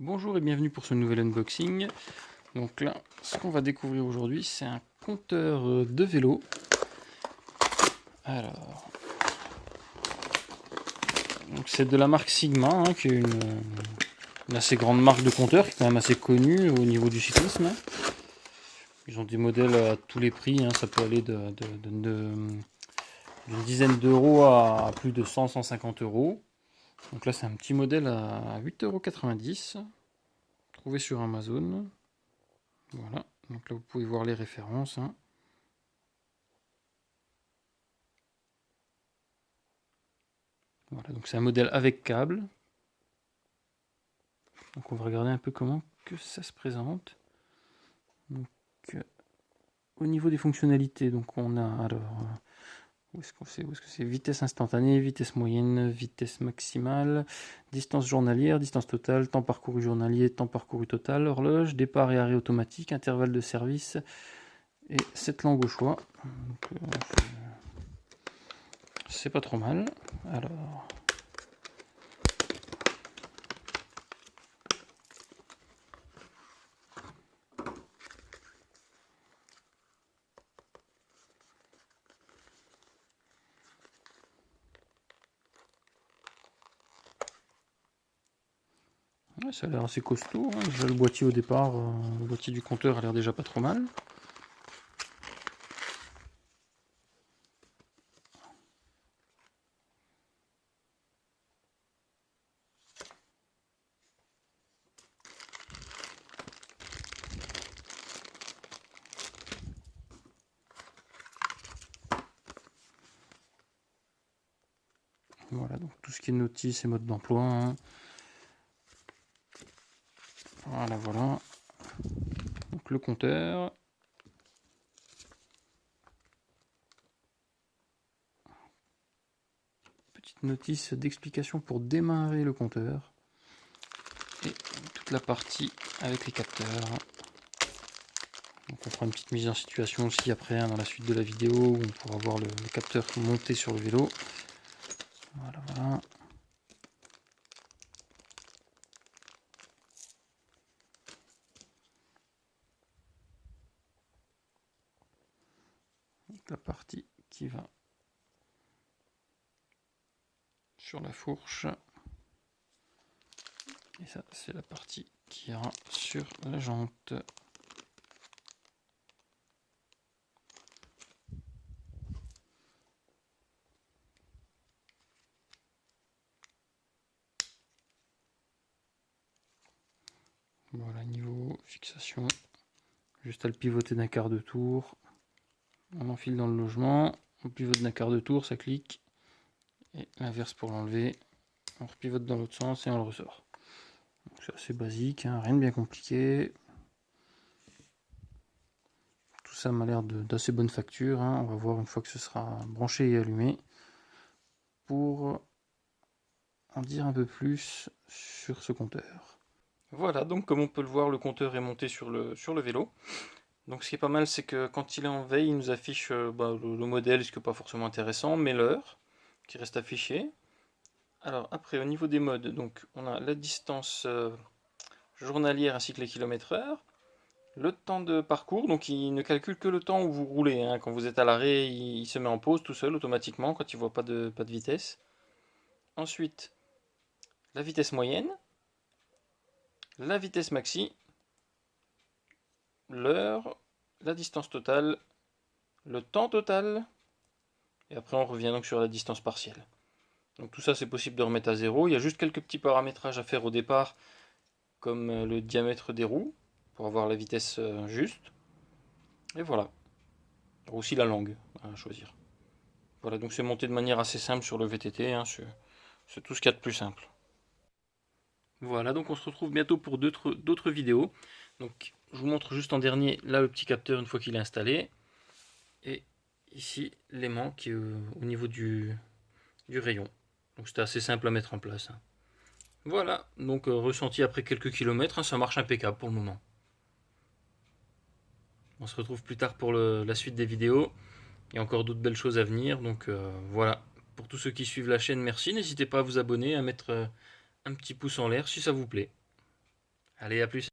Bonjour et bienvenue pour ce nouvel unboxing. Donc là, ce qu'on va découvrir aujourd'hui, c'est un compteur de vélo. Alors, c'est de la marque Sigma, qui est une assez grande marque de compteurs, qui est quand même assez connue au niveau du cyclisme. Ils ont des modèles à tous les prix, ça peut aller d'une dizaine d'euros à plus de 100-150 euros. Donc là, c'est un petit modèle à 8,90 €, trouvé sur Amazon. Voilà, donc là vous pouvez voir les références. Voilà, donc c'est un modèle avec câble. Donc on va regarder un peu comment que ça se présente. Donc, au niveau des fonctionnalités, donc on a alors où est-ce que c'est vitesse instantanée, vitesse moyenne, vitesse maximale, distance journalière, distance totale, temps parcouru journalier, temps parcouru total, horloge, départ et arrêt automatique, intervalle de service et 7 langues au choix. C'est pas trop mal. Alors, ouais, ça a l'air assez costaud. Déjà le boîtier au départ, le boîtier du compteur a l'air déjà pas trop mal. Voilà, donc tout ce qui est notice et mode d'emploi. Voilà, voilà. Donc le compteur. Petite notice d'explication pour démarrer le compteur. Et toute la partie avec les capteurs. Donc on fera une petite mise en situation aussi après dans la suite de la vidéo où on pourra voir le capteur monter sur le vélo. Voilà, voilà. Donc la partie qui va sur la fourche. Et ça, c'est la partie qui ira sur la jante. Voilà, niveau fixation. Juste à le pivoter d'un quart de tour. On enfile dans le logement. On pivote d'un quart de tour, ça clique. Et l'inverse pour l'enlever. On repivote dans l'autre sens et on le ressort. C'est assez basique, rien de bien compliqué. Tout ça m'a l'air d'assez bonne facture. On va voir une fois que ce sera branché et allumé pour en dire un peu plus sur ce compteur. Voilà, donc comme on peut le voir, le compteur est monté sur le vélo. Donc ce qui est pas mal, c'est que quand il est en veille, il nous affiche le modèle, ce qui n'est pas forcément intéressant, mais l'heure qui reste affichée. Alors après, au niveau des modes, donc on a la distance journalière ainsi que les kilomètres/heure. Le temps de parcours, donc il ne calcule que le temps où vous roulez. Quand vous êtes à l'arrêt, il se met en pause tout seul automatiquement quand il ne voit pas de vitesse. Ensuite, la vitesse moyenne, la vitesse maxi, l'heure, la distance totale, le temps total, et après on revient donc sur la distance partielle. Donc tout ça c'est possible de remettre à zéro. Il y a juste quelques petits paramétrages à faire au départ, comme le diamètre des roues, pour avoir la vitesse juste. Et voilà. Aussi la langue à choisir. Voilà, donc c'est monté de manière assez simple sur le VTT, c'est tout ce qu'il y a de plus simple. Voilà, donc on se retrouve bientôt pour d'autres vidéos. Donc je vous montre juste en dernier, là le petit capteur une fois qu'il est installé. Et ici l'aimant qui est au niveau du rayon. Donc c'était assez simple à mettre en place. Voilà, donc ressenti après quelques kilomètres, ça marche impeccable pour le moment. On se retrouve plus tard pour la suite des vidéos. Il y a encore d'autres belles choses à venir, donc voilà. Pour tous ceux qui suivent la chaîne, merci. N'hésitez pas à vous abonner, à mettre un petit pouce en l'air si ça vous plaît. Allez, à plus.